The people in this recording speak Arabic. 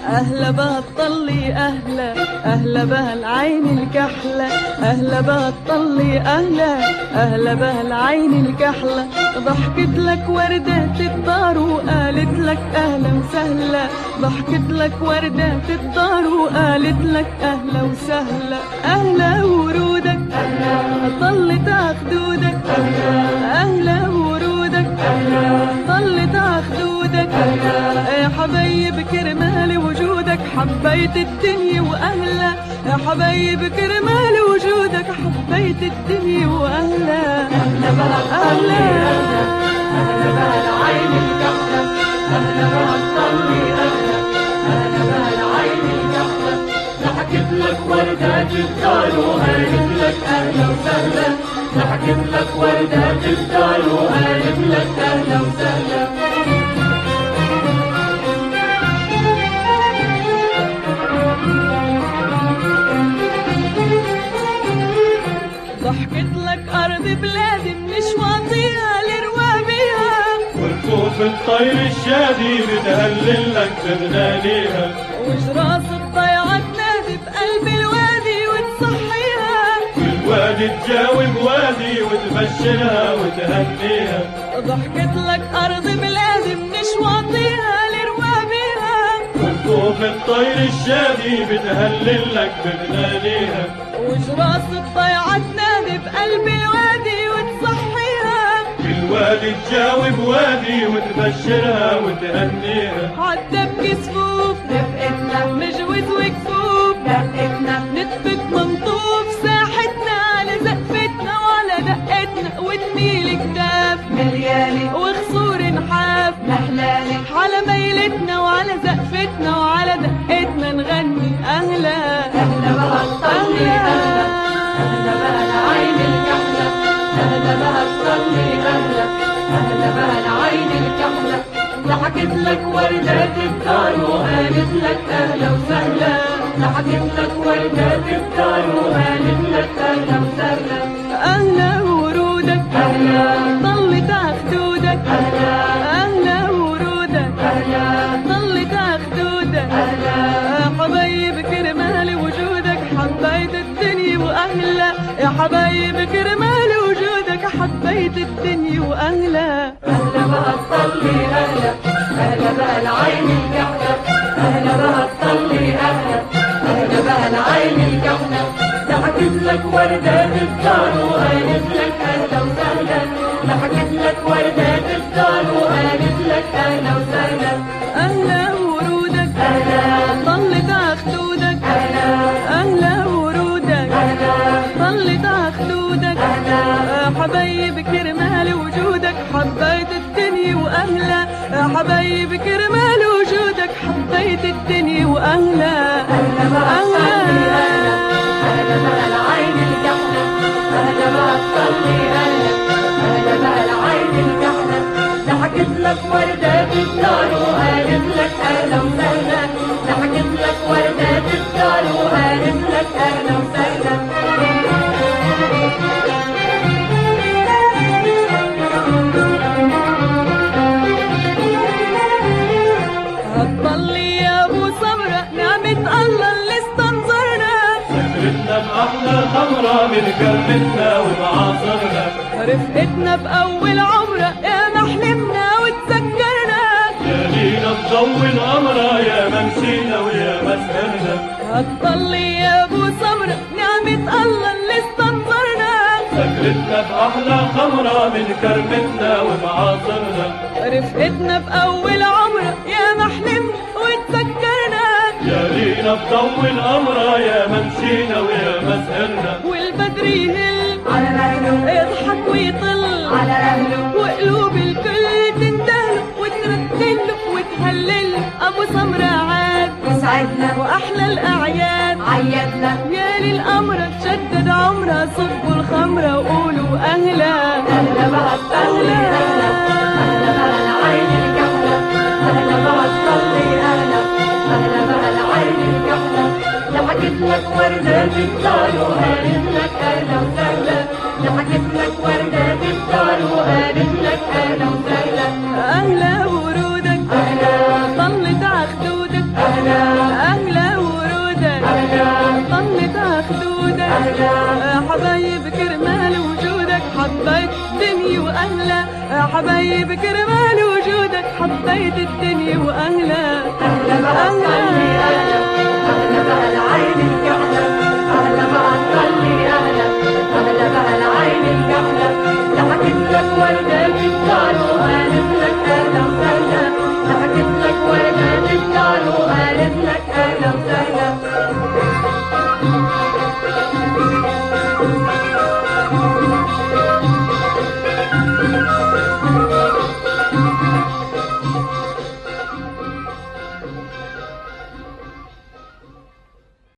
أهلا بها تطلي أهلا، أهلا بها العين الكحلة، أهلا بها تطلي أهلا، أهلا بها العين الكحلة. ضحكت لك وردة الدار وقالت لك أهلا وسهلا، ضحكت لك وردة الدار وقالت لك أهلا وسهلا. أهلا ورودك أهلا، طلت خدودك أهلا، أهلا ورودك أهلا، طلت خدودك أهلا. يا حبايب كرمال وجودك حبيت الدنيا وأهلا، يا حبايب كرمال وجودك حبيت الدنيا وأهلا. أهلا بها تطلي أهلا، أهلا بها العين الكحلة، أهلا بها تطلي أهلا، أهلا بها العين الكحلة. ضحكت لك وردات الدار وقالت لك أهلا وسهلا، ضحكت لك وردات الدار وقالت لك أهلا وسهلا. ضحكت لك أرض بلادي من شواطئها لروابيها، والكوف الطير الشادي بتهلل لك بغنانيها، وجراس الضيعة تنادي بقلب الوادي وتصحيها، والوادي تجاوب وادي وتبشرها وتهنيها. ضحكت لك أرض بلادي من شواطئها لروابيها، والكوف الطير الشادي بتهلل لك بغنانيها، وجراس الضيعة تنادي بقلب الوادي وتصحيها، والوادي تجاوب وادي وتبشرها وتهنيها. عالدبك صفوف رفقتنا مجوز وكفوف، دقتنا نتفك منطوف ساحتنا على زقفتنا وعلى دقتنا، وتميل كتاف مليالي وخصور نحاف، محلالي على ميلتنا وعلى زقفتنا وعلى دقتنا نغني أهلا. أهلا بها تطلي أهلا، أهلا بها العين الكحلة، أهلا بها تطلي أهلا، أهلا بها العين الكحلة. ضحكت لك وردات الدار وقالت لك أهلا وسهلا، ضحكت لك وردات الدار وقالت لك أهلا وسهلا. أهلا ورودك أهلا طلت خدودك أهلا، أهلا ورودك أهلا طلت خدودك أهلا. يا حبايب كرمال وجودك حبيت الدنيا وأهلا، يا حبايب كرمال وجودك حبيت الدنيا وأهلا. أهلا بها تطلي أهلا، أهلا بها العين الكحلة، أهلا بها تطلي أهلا، أهلا بها العين الكحلة. ضحكت لك وردات الدار وقالت لك أهلا وسهلا، ضحكت لك وردات الدار وقالت لك أهلا وسهلا. أهلا ورودك أهلا طلت خدودك أهلا، أهلا ورودك أهلا طلت خدودك أهلا. يا حبايب كرمال وجودك حبيت الدنيا وأهلا، يا حبايب كرمال وجودك حبيت الدنيا وأهلا. أهلا بها تطلي أهلا، أهلا بها العين الكحلة، أهلا بها تطلي أهلا، أهلا بها العين الكحلة. ضحكت لك وردات الدار وقالت لك أهلا وسهلا، ضحكت لك وردات الدار وقالت لك أهلا وسهلا. هتضلي يا أبو صبرة نعمة الله اللي استنظرنا، سكرتنا بأحلى خمرة من كرمتنا ومعاصرنا، رفقتنا بأول عمرة يا محلمنا وتذكرنا، يا لينا تضوي القمرة يا ممشينا ويا مسهرنا. هتضلي يا أبو صبرة نعمة الله اللي استنظرنا، سكرتنا بأحلى خمرة من كرمتنا ومعاصرنا، رفقتنا بأول عمرة يا محلمنا وتذكرنا، يا لينا تضوي القمرة يا ممشينا ويا مسهرنا. والبدر يهل على مهله يضحك ويطل على أهله، وقلوب الكل تندهله وترتله وتهلله. أبو سمرة عاد يسعدنا وأحلى الأعياد عيدنا. يا للأمرة تشدد عمرها صبوا الخمرة وقولوا أهلا. أهلا بها تطلي أهلا، أهلا بها العين الكحلة، حبايب كرمال وجودك حبيت الدنيا واهلها. أهلا بقى تصلي أهلا، أهلا بقى العين الكحلة، أهلا بقى تصلي أهلا، أهلا بقى العين الكحلة، ضحكت لك وردة